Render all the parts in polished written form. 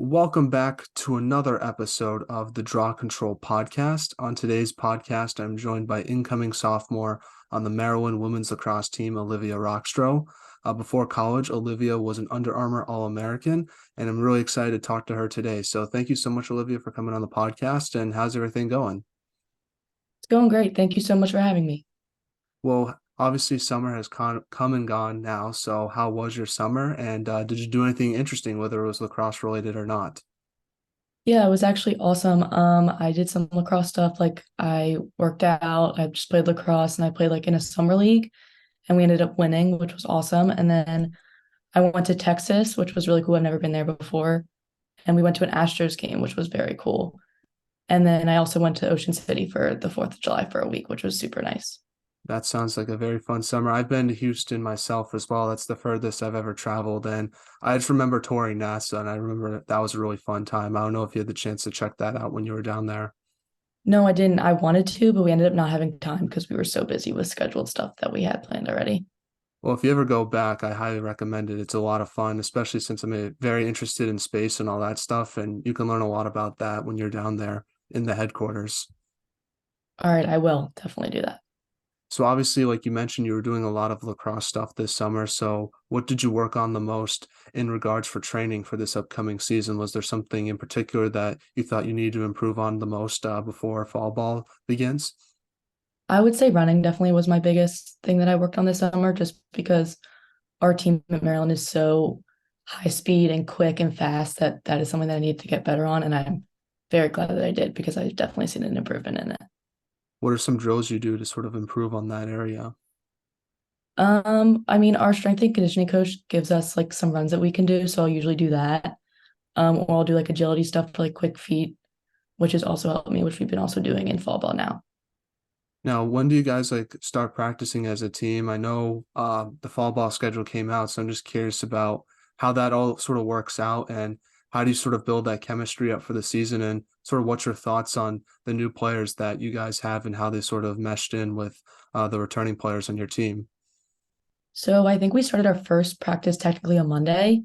Welcome back to another episode of the Draw Control podcast. On today's podcast, I'm joined by incoming sophomore on the Maryland women's lacrosse team, Olivia Rockstroh. Before college, Olivia was an Under Armour All-American, and I'm really excited to talk to her today. So thank you so much, Olivia, for coming on the podcast. And how's everything going? It's going great. Thank you so much for having me. Well, obviously, summer has come and gone now. So how was your summer? And did you do anything interesting, whether it was lacrosse related or not? Yeah, it was actually awesome. I did some lacrosse stuff. Like I worked out, I just played lacrosse and I played like in a summer league and we ended up winning, which was awesome. And then I went to Texas, which was really cool. I've never been there before. And we went to an Astros game, which was very cool. And then I also went to Ocean City for the 4th of July for a week, which was super nice. That sounds like a very fun summer. I've been to Houston myself as well. That's the furthest I've ever traveled. And I just remember touring NASA, and I remember that was a really fun time. I don't know if you had the chance to check that out when you were down there. No, I didn't. I wanted to, but we ended up not having time because we were so busy with scheduled stuff that we had planned already. Well, if you ever go back, I highly recommend it. It's a lot of fun, especially since I'm very interested in space and all that stuff. And you can learn a lot about that when you're down there in the headquarters. All right, I will definitely do that. So obviously, like you mentioned, you were doing a lot of lacrosse stuff this summer. So what did you work on the most in regards for training for this upcoming season? Was there something in particular that you thought you needed to improve on the most before fall ball begins? I would say running definitely was my biggest thing that I worked on this summer, just because our team at Maryland is so high speed and quick and fast that that is something that I need to get better on. And I'm very glad that I did because I've definitely seen an improvement in it. What are some drills you do to sort of improve on that area? I mean, our strength and conditioning coach gives us like some runs that we can do, so I'll usually do that. Or I'll do like agility stuff for like quick feet, which has also helped me, which we've been also doing in fall ball now. Now, when do you guys like start practicing as a team? I know the fall ball schedule came out, so I'm just curious about how that all sort of works out and how do you sort of build that chemistry up for the season and sort of what's your thoughts on the new players that you guys have and how they sort of meshed in with the returning players on your team? So I think we started our first practice technically on Monday,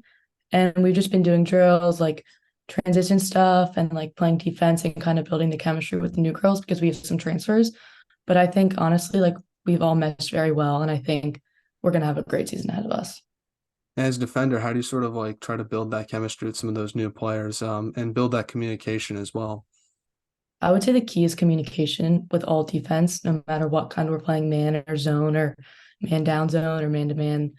and we've just been doing drills like transition stuff and like playing defense and kind of building the chemistry with the new girls because we have some transfers. But I think honestly, like we've all meshed very well, and I think we're gonna have a great season ahead of us. As a defender, how do you sort of like try to build that chemistry with some of those new players and build that communication as well? I would say the key is communication with all defense, no matter what kind we're playing, man or zone or man down zone or man to man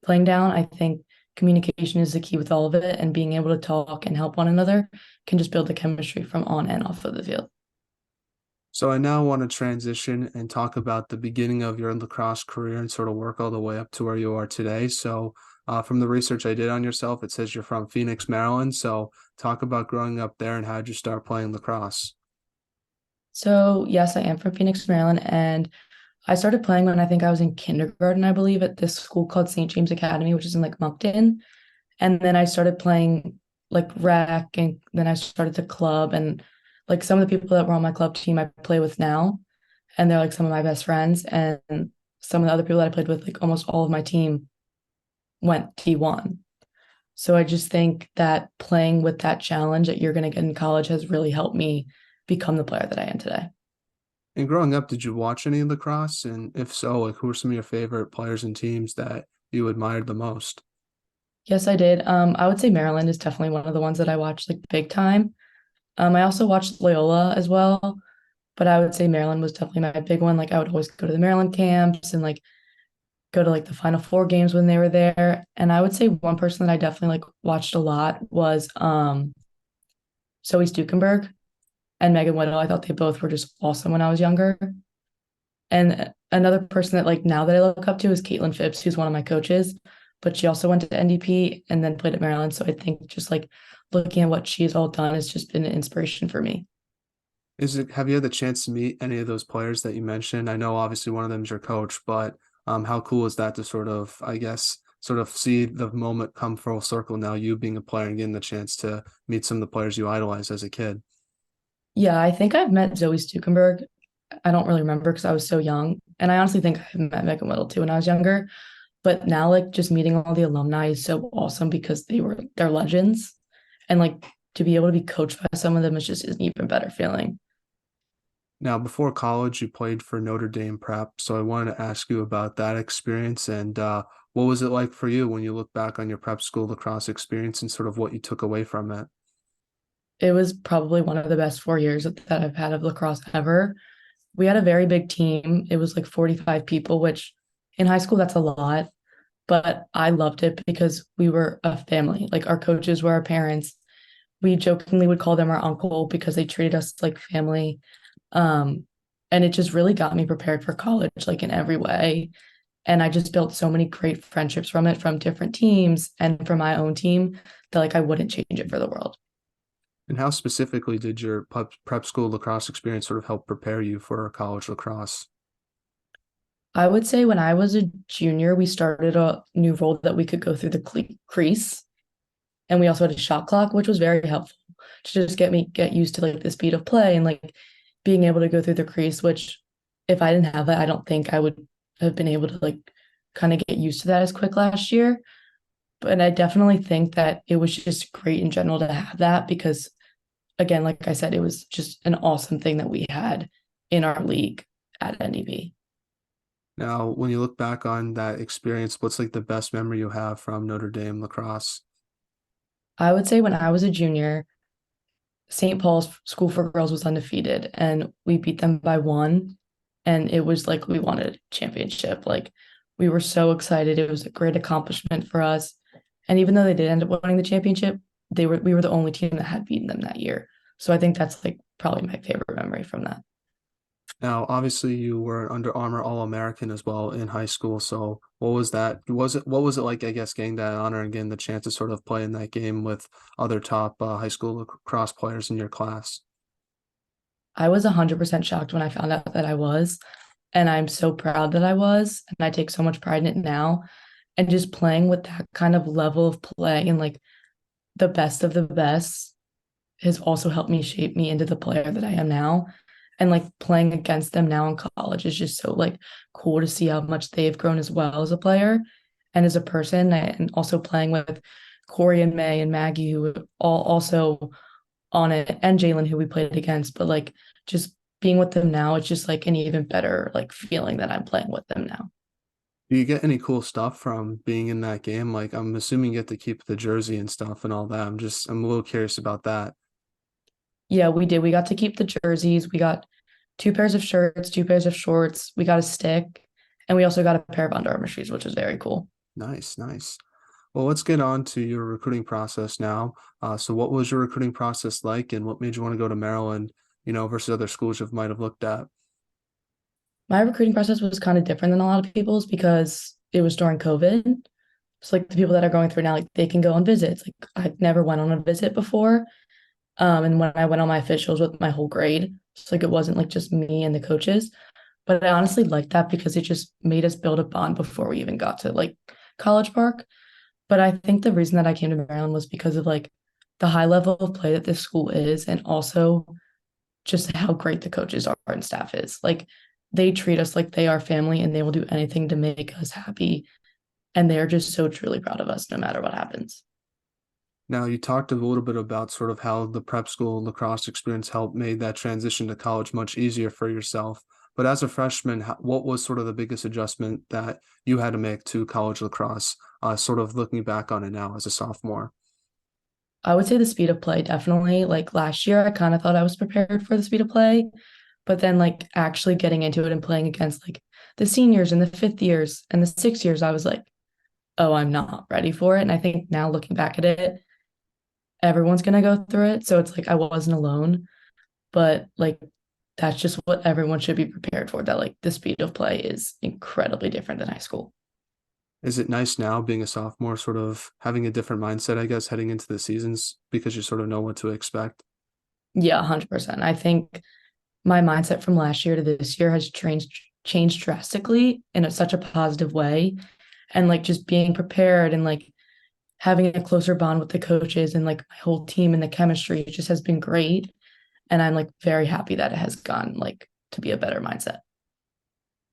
playing down. I think communication is the key with all of it, and being able to talk and help one another can just build the chemistry from on and off of the field. So I now want to transition and talk about the beginning of your lacrosse career and sort of work all the way up to where you are today. So from the research I did on yourself, it says you're from Phoenix, Maryland. So talk about growing up there and how did you start playing lacrosse? So, yes, I am from Phoenix, Maryland, and I started playing when I think I was in kindergarten, I believe, at this school called St. James Academy, which is in like Moncton. And then I started playing like rec, and then I started the club, and like some of the people that were on my club team I play with now, and they're like some of my best friends. And some of the other people that I played with, like almost all of my team went D1. So I just think that playing with that challenge that you're going to get in college has really helped me become the player that I am today. And growing up, did you watch any lacrosse? And if so, like who are some of your favorite players and teams that you admired the most? Yes, I did. I would say Maryland is definitely one of the ones that I watched like big time. I also watched Loyola as well, but I would say Maryland was definitely my big one. Like I would always go to the Maryland camps and like go to like the Final Four games when they were there. And I would say one person that I definitely like watched a lot was Zoe Stukenberg and Megan Whittle. I thought they both were just awesome when I was younger. And another person that like now that I look up to is Caitlin Phipps, who's one of my coaches, but she also went to NDP and then played at Maryland. So I think just like looking at what she's all done has just been an inspiration for me. Have you had the chance to meet any of those players that you mentioned? I know obviously one of them is your coach, but how cool is that to sort of, I guess, sort of see the moment come full circle now, you being a player and getting the chance to meet some of the players you idolized as a kid? Yeah, I think I've met Zoe Stukenberg. I don't really remember because I was so young. And I honestly think I met Megan Whittle too when I was younger. But now like just meeting all the alumni is so awesome because they're legends. And like to be able to be coached by some of them is just an even better feeling. Now, before college, you played for Notre Dame Prep, so I wanted to ask you about that experience and what was it like for you when you look back on your prep school lacrosse experience and sort of what you took away from it? It was probably one of the best 4 years that I've had of lacrosse ever. We had a very big team. It was like 45 people, which in high school, that's a lot. But I loved it because we were a family. Like our coaches were our parents. We jokingly would call them our uncle because they treated us like family. Um, and it just really got me prepared for college, like in every way. And I just built so many great friendships from it, from different teams and from my own team, that like I wouldn't change it for the world. And how specifically did your prep school lacrosse experience sort of help prepare you for college lacrosse? I would say when I was a junior, we started a new rule that we could go through the crease, and we also had a shot clock, which was very helpful to just get used to like the speed of play and like being able to go through the crease, which if I didn't have that, I don't think I would have been able to like kind of get used to that as quick last year. But I definitely think that it was just great in general to have that because again, like I said, it was just an awesome thing that we had in our league at NDB. Now, when you look back on that experience, what's like the best memory you have from Notre Dame lacrosse? I would say when I was a junior, St. Paul's School for Girls was undefeated and we beat them by one. And it was like we wanted a championship. Like we were so excited. It was a great accomplishment for us. And even though they did end up winning the championship, we were the only team that had beaten them that year. So I think that's like probably my favorite memory from that. Now, obviously, you were an Under Armour All-American as well in high school. So, what was that? What was it like? I guess getting that honor and getting the chance to sort of play in that game with other top high school lacrosse players in your class. I was 100% shocked when I found out that I was. And I'm so proud that I was. And I take so much pride in it now. And just playing with that kind of level of play and like the best of the best has also helped me shape me into the player that I am now. And like playing against them now in college is just so like cool to see how much they've grown as well as a player and as a person. And also playing with Corey and May and Maggie, who were all also on it, and Jalen, who we played against. But like just being with them now, it's just like an even better like feeling that I'm playing with them now. Do you get any cool stuff from being in that game? Like, I'm assuming you get to keep the jersey and stuff and all that. I'm a little curious about that. Yeah, we did. We got to keep the jerseys. We got two pairs of shirts, two pairs of shorts. We got a stick, and we also got a pair of Under Armour shoes, which was very cool. Nice, nice. Well, let's get on to your recruiting process now. So what was your recruiting process like, and what made you want to go to Maryland, versus other schools you might have looked at? My recruiting process was kind of different than a lot of people's because it was during COVID. So like the people that are going through now, like they can go on visits. Like I never went on a visit before. And when I went on my officials with my whole grade, it's like it wasn't like just me and the coaches. But I honestly liked that because it just made us build a bond before we even got to like College Park. But I think the reason that I came to Maryland was because of like the high level of play that this school is, and also just how great the coaches are and staff is. Like they treat us like they are family and they will do anything to make us happy. And they're just so truly proud of us no matter what happens. Now, you talked a little bit about sort of how the prep school lacrosse experience helped made that transition to college much easier for yourself. But as a freshman, what was sort of the biggest adjustment that you had to make to college lacrosse, sort of looking back on it now as a sophomore? I would say the speed of play, definitely. Like last year, I kind of thought I was prepared for the speed of play, but then like actually getting into it and playing against like the seniors and the fifth years and the 6 years, I was like, oh, I'm not ready for it. And I think now looking back at it, everyone's gonna go through it. So it's like I wasn't alone, but like that's just what everyone should be prepared for. That like the speed of play is incredibly different than high school. Is it nice now being a sophomore, sort of having a different mindset, I guess, heading into the seasons because you sort of know what to expect? Yeah, 100%. I think my mindset from last year to this year has changed drastically in such a positive way. And like just being prepared and like having a closer bond with the coaches and like my whole team and the chemistry just has been great. And I'm like very happy that it has gone like to be a better mindset.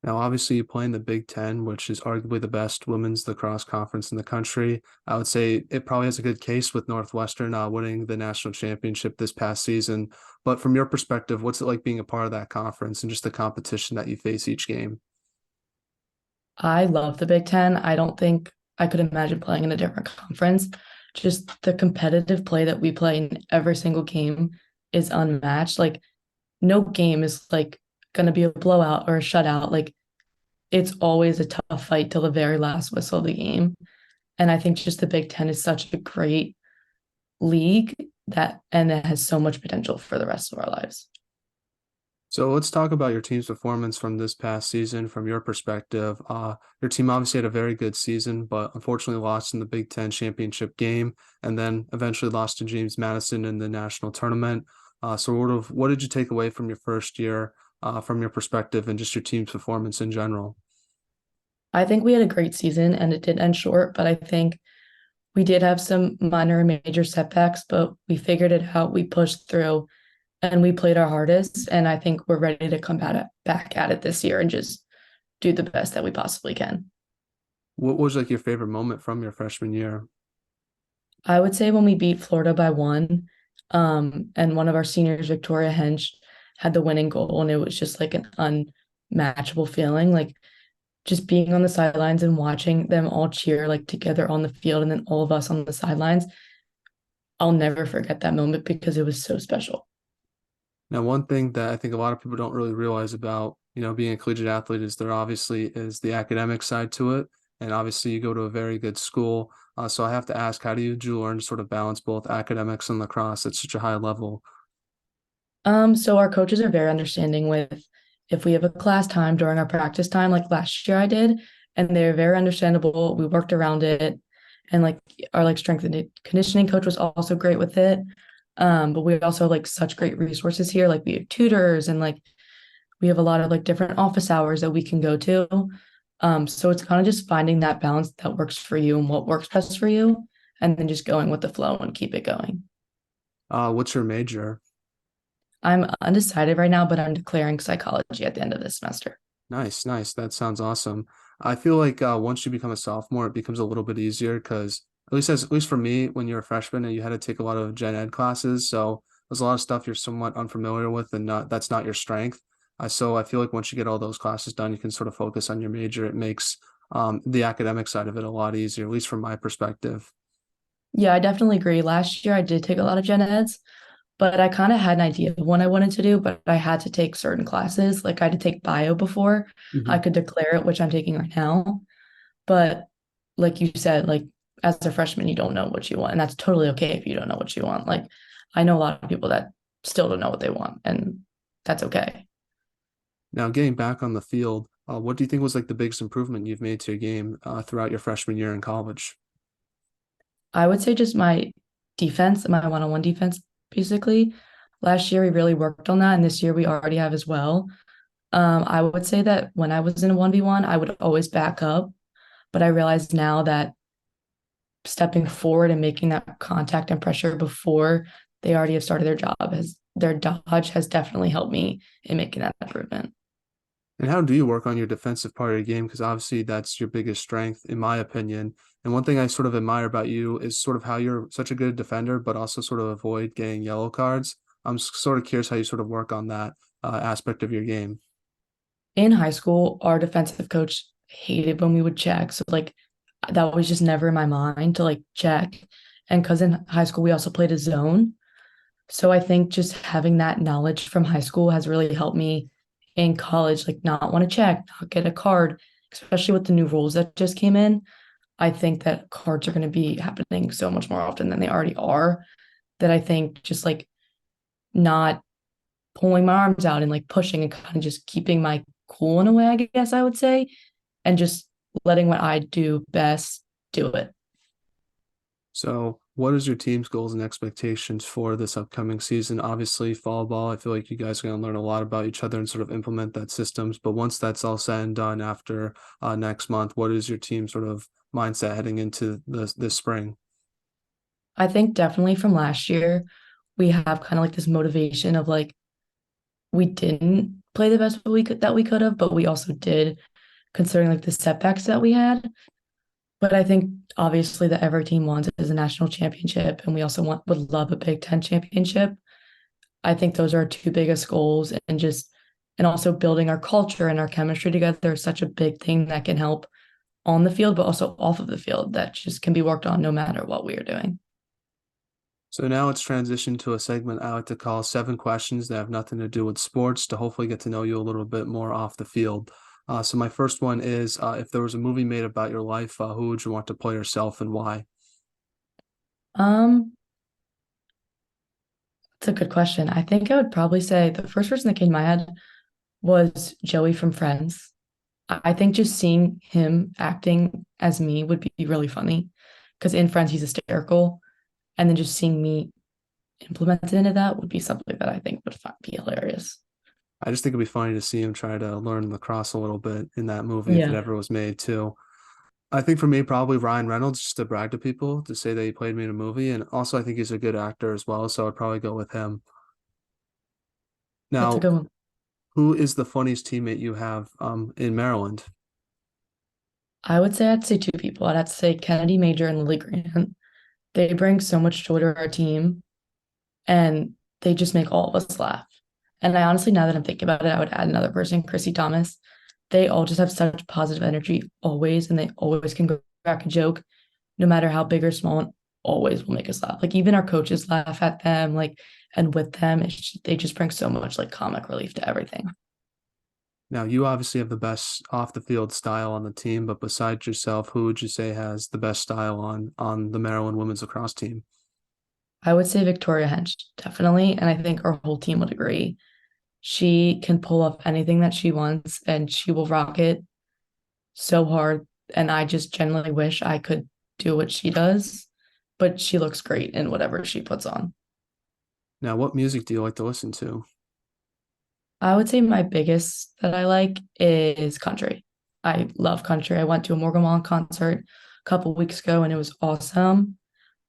Now, obviously, you play in the Big Ten, which is arguably the best women's lacrosse conference in the country. I would say it probably has a good case with Northwestern winning the national championship this past season. But from your perspective, what's it like being a part of that conference and just the competition that you face each game? I love the Big Ten. I don't think I could imagine playing in a different conference. Just the competitive play that we play in every single game is unmatched. Like, no game is like going to be a blowout or a shutout. Like, it's always a tough fight till the very last whistle of the game. And I think just the Big Ten is such a great league and it has so much potential for the rest of our lives. So let's talk about your team's performance from this past season, from your perspective. Your team obviously had a very good season, but unfortunately lost in the Big Ten championship game, and then eventually lost to James Madison in the national tournament. So, what did you take away from your first year, from your perspective, and just your team's performance in general? I think we had a great season and it did end short, but I think we did have some minor and major setbacks, but we figured it out. We pushed through and we played our hardest. And I think we're ready to back at it this year and just do the best that we possibly can. What was like your favorite moment from your freshman year? I would say when we beat Florida by one, and one of our seniors, Victoria Hench, had the winning goal, and it was just like an unmatchable feeling. Like just being on the sidelines and watching them all cheer like together on the field, and then all of us on the sidelines. I'll never forget that moment because it was so special. Now, one thing that I think a lot of people don't really realize about, being a collegiate athlete is there obviously is the academic side to it. And obviously you go to a very good school. So I have to ask, how did you learn to sort of balance both academics and lacrosse at such a high level? So our coaches are very understanding with if we have a class time during our practice time, like last year I did, and they're very understandable. We worked around it, and like our like strength and conditioning coach was also great with it. But we also have like such great resources here. Like we have tutors and like we have a lot of like different office hours that we can go to. So it's kind of just finding that balance that works for you and what works best for you, and then just going with the flow and keep it going. What's your major? I'm undecided right now, but I'm declaring psychology at the end of this semester. Nice, nice. That sounds awesome. I feel like once you become a sophomore, it becomes a little bit easier because at least for me, when you're a freshman and you had to take a lot of gen ed classes, so there's a lot of stuff you're somewhat unfamiliar with and not that's not your strength. So I feel like once you get all those classes done, you can sort of focus on your major. It makes the academic side of it a lot easier, at least from my perspective. Yeah, I definitely agree. Last year I did take a lot of gen eds, but I kind of had an idea of what I wanted to do, but I had to take certain classes. Like I had to take bio before I Mhm. could declare it, which I'm taking right now. But like you said, like as a freshman, you don't know what you want. And that's totally okay if you don't know what you want. Like I know a lot of people that still don't know what they want, and that's okay. Now, getting back on the field, what do you think was like the biggest improvement you've made to your game throughout your freshman year in college? I would say just my defense, my one-on-one defense, basically. Last year we really worked on that, and this year we already have as well. I would say that when I was in a 1v1, I would always back up, but I realize now that stepping forward and making that contact and pressure before they already have started their dodge has definitely helped me in making that improvement. And how do you work on your defensive part of your game? Because obviously that's your biggest strength, in my opinion. And one thing I sort of admire about you is sort of how you're such a good defender, but also sort of avoid getting yellow cards. Sort of curious how you sort of work on that aspect of your game. In high school, our defensive coach hated when we would check. So like that was just never in my mind to like check. And because in high school we also played a zone. So I think just having that knowledge from high school has really helped me in college, like not want to check, not get a card, especially with the new rules that just came in. I think that cards are going to be happening so much more often than they already are. That I think just like not pulling my arms out and like pushing and kind of just keeping my cool in a way, I guess I would say, and just letting what I do best do it. So, what is your team's goals and expectations for this upcoming season? Obviously, fall ball, I feel like you guys are going to learn a lot about each other and sort of implement that systems. But once that's all said and done after next month, what is your team sort of mindset heading into this spring? I think definitely from last year, we have kind of like this motivation of like, we didn't play the best we could have, but we also did, considering like the setbacks that we had. But I think obviously that every team wants is a national championship, and we also would love a Big Ten championship. I think those are our two biggest goals, and also building our culture and our chemistry together is such a big thing that can help on the field, but also off of the field that just can be worked on no matter what we are doing. So now it's transitioned to a segment I like to call seven questions that have nothing to do with sports to hopefully get to know you a little bit more off the field. So my first one is if there was a movie made about your life, who would you want to play yourself and why? Um, it's a good question. I think I would probably say the first person that came to my head was Joey from Friends. I think just seeing him acting as me would be really funny because in Friends he's hysterical, and then just seeing me implemented into that would be something that I think would be hilarious. I just think it'd be funny to see him try to learn lacrosse a little bit in that movie if it Yeah, ever was made too. I think for me, probably Ryan Reynolds, just to brag to people, to say that he played me in a movie. And also, I think he's a good actor as well. So I'd probably go with him. that's a Now, good one. who is the funniest teammate you have in Maryland? I would say I'd say two people. I'd have to say Kennedy Major and Lily Grant. They bring so much joy to our team, and they just make all of us laugh. And I honestly, now that I'm thinking about it, I would add another person, Chrissy Thomas. They all just have such positive energy always, and they always can crack a joke, no matter how big or small, and always will make us laugh. Like even our coaches laugh at them, like and with them, they just bring so much like comic relief to everything. Now, you obviously have the best off the field style on the team, but besides yourself, who would you say has the best style on the Maryland women's lacrosse team? I would say Victoria Hench, definitely, and I think our whole team would agree. She can pull off anything that she wants, and she will rock it so hard. And I just genuinely wish I could do what she does, but she looks great in whatever she puts on. Now, what music do you like to listen to? I would say my biggest that I like is country. I love country. I went to a Morgan Wallen concert a couple weeks ago and it was awesome.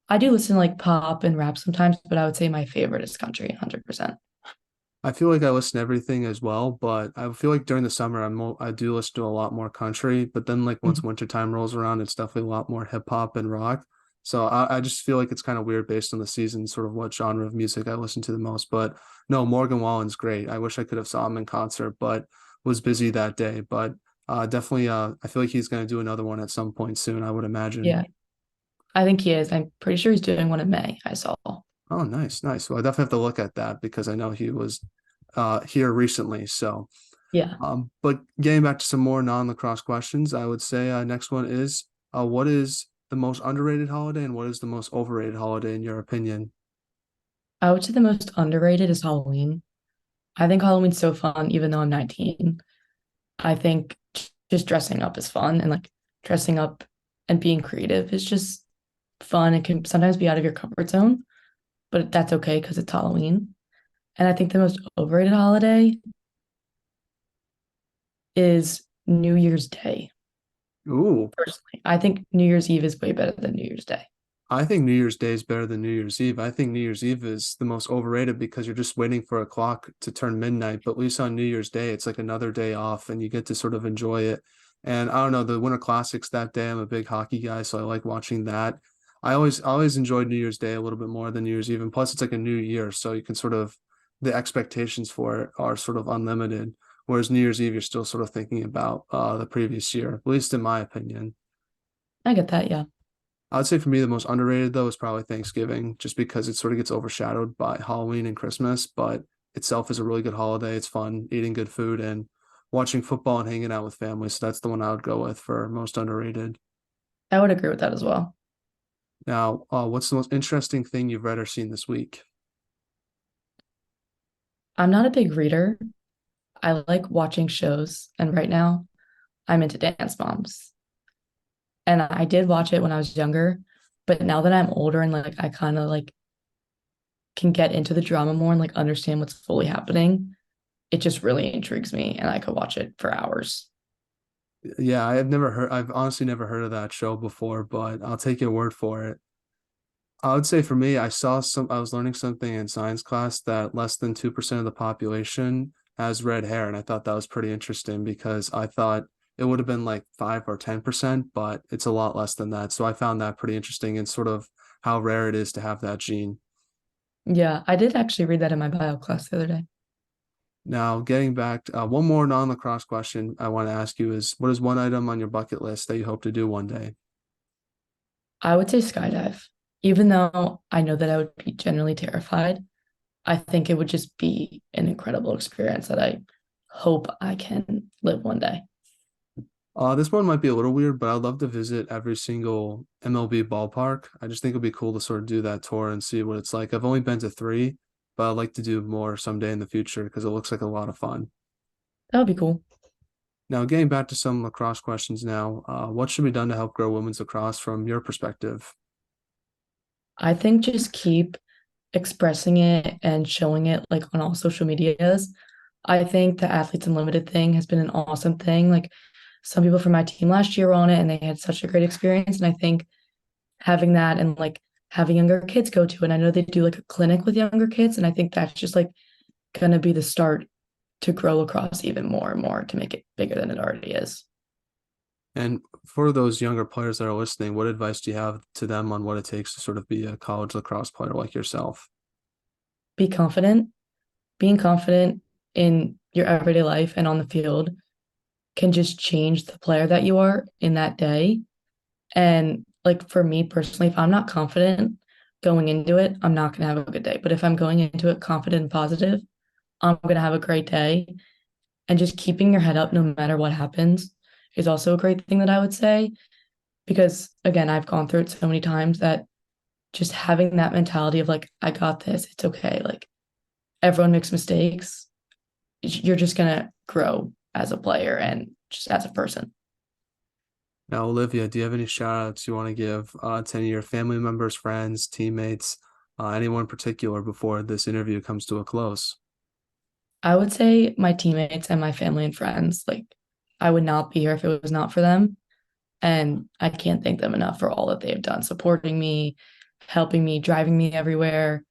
I do listen to like pop and rap sometimes, but I would say my favorite is country, 100%. I feel like I listen to everything as well, but I feel like during the summer I do listen to a lot more country. But then like once Mhm. wintertime rolls around, it's definitely a lot more hip hop and rock. So I just feel like it's kind of weird based on the season, sort of what genre of music I listen to the most. But no, Morgan Wallen's great. I wish I could have saw him in concert, but was busy that day. But definitely, I feel like he's going to do another one at some point soon, I would imagine. Yeah, I think he is. I'm pretty sure he's doing one in May. I saw. Oh, nice, nice. Well, I definitely have to look at that because I know he was here recently. So. Yeah. But getting back to some more non-lacrosse questions, I would say next one is what is the most underrated holiday and what is the most overrated holiday in your opinion? I would say the most underrated is Halloween. I think Halloween's so fun, even though I'm 19. I think just dressing up is fun and like dressing up and being creative is just fun. It can sometimes be out of your comfort zone, but that's okay because it's Halloween. And I think the most overrated holiday is New Year's Day. Ooh, Personally, I think New Year's Eve is way better than New Year's Day. I think New Year's Day is better than New Year's Eve. I think New Year's Eve is the most overrated because you're just waiting for a clock to turn midnight. But at least on New Year's Day, it's like another day off and you get to sort of enjoy it. And I don't know, the Winter Classics that day, I'm a big hockey guy, so I like watching that. I always enjoyed New Year's Day a little bit more than New Year's Eve. And plus it's like a new year, so you can sort of the expectations for it are sort of unlimited. Whereas New Year's Eve, you're still sort of thinking about the previous year, at least in my opinion. I get that, yeah. I'd say for me, the most underrated though is probably Thanksgiving, just because it sort of gets overshadowed by Halloween and Christmas, but itself is a really good holiday. It's fun eating good food and watching football and hanging out with family. So that's the one I would go with for most underrated. I would agree with that as well. Now, what's the most interesting thing you've read or seen this week? I'm not a big reader. I like watching shows, and right now I'm into Dance Moms. And I did watch it when I was younger, but now that I'm older and like I kind of like can get into the drama more and like understand what's fully happening, it just really intrigues me and I could watch it for hours. Yeah, I've honestly never heard of that show before, but I'll take your word for it. I would say for me, I was learning something in science class that less than 2% of the population has red hair, and I thought that was pretty interesting because I thought it would have been like 5 or 10%, but it's a lot less than that. So I found that pretty interesting and sort of how rare it is to have that gene. Yeah, I did actually read that in my bio class the other day. Now, getting back to one more non-lacrosse question I want to ask you is, what is one item on your bucket list that you hope to do one day? I would say skydive. Even though I know that I would be generally terrified, I think it would just be an incredible experience that I hope I can live one day. This one might be a little weird, but I'd love to visit every single MLB ballpark. I just think it'd be cool to sort of do that tour and see what it's like. I've only been to three, but I'd like to do more someday in the future because it looks like a lot of fun. That would be cool. Now, getting back to some lacrosse questions now, what should be done to help grow women's lacrosse from your perspective? I think just keep expressing it and showing it like on all social medias. I think the Athletes Unlimited thing has been an awesome thing. Like some people from my team last year were on it and they had such a great experience. And I think having that and like having younger kids go to it. And I know they do like a clinic with younger kids. And I think that's just like gonna be the start to grow lacrosse even more and more to make it bigger than it already is. And for those younger players that are listening, what advice do you have to them on what it takes to sort of be a college lacrosse player like yourself? Be confident. Being confident in your everyday life and on the field can just change the player that you are in that day. And like for me personally, if I'm not confident going into it, I'm not going to have a good day. But if I'm going into it confident and positive, I'm going to have a great day. And just keeping your head up no matter what happens is also a great thing that I would say. Because again, I've gone through it so many times that just having that mentality of like, I got this, it's okay. Like everyone makes mistakes. You're just going to grow as a player and just as a person. Now, Olivia, do you have any shout outs you want to give to any of your family members, friends, teammates, anyone in particular before this interview comes to a close? I would say my teammates and my family and friends, like I would not be here if it was not for them. And I can't thank them enough for all that they have done, supporting me, helping me, driving me everywhere,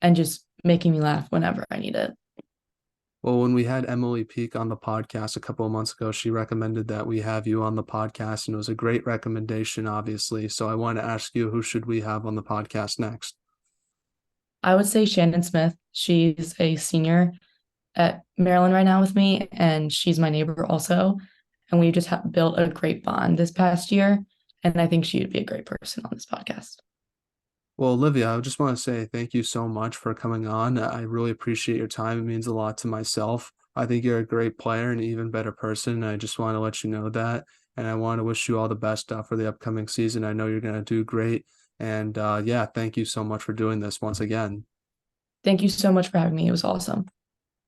and just making me laugh whenever I need it. Well, when we had Emily Peak on the podcast a couple of months ago, she recommended that we have you on the podcast, and it was a great recommendation, obviously. So I want to ask you, who should we have on the podcast next? I would say Shannon Smith. She's a senior at Maryland right now with me, and she's my neighbor also. And we just built a great bond this past year. And I think she would be a great person on this podcast. Well, Olivia, I just want to say thank you so much for coming on. I really appreciate your time. It means a lot to myself. I think you're a great player and an even better person. I just want to let you know that. And I want to wish you all the best for the upcoming season. I know you're going to do great. And yeah, thank you so much for doing this once again. Thank you so much for having me. It was awesome.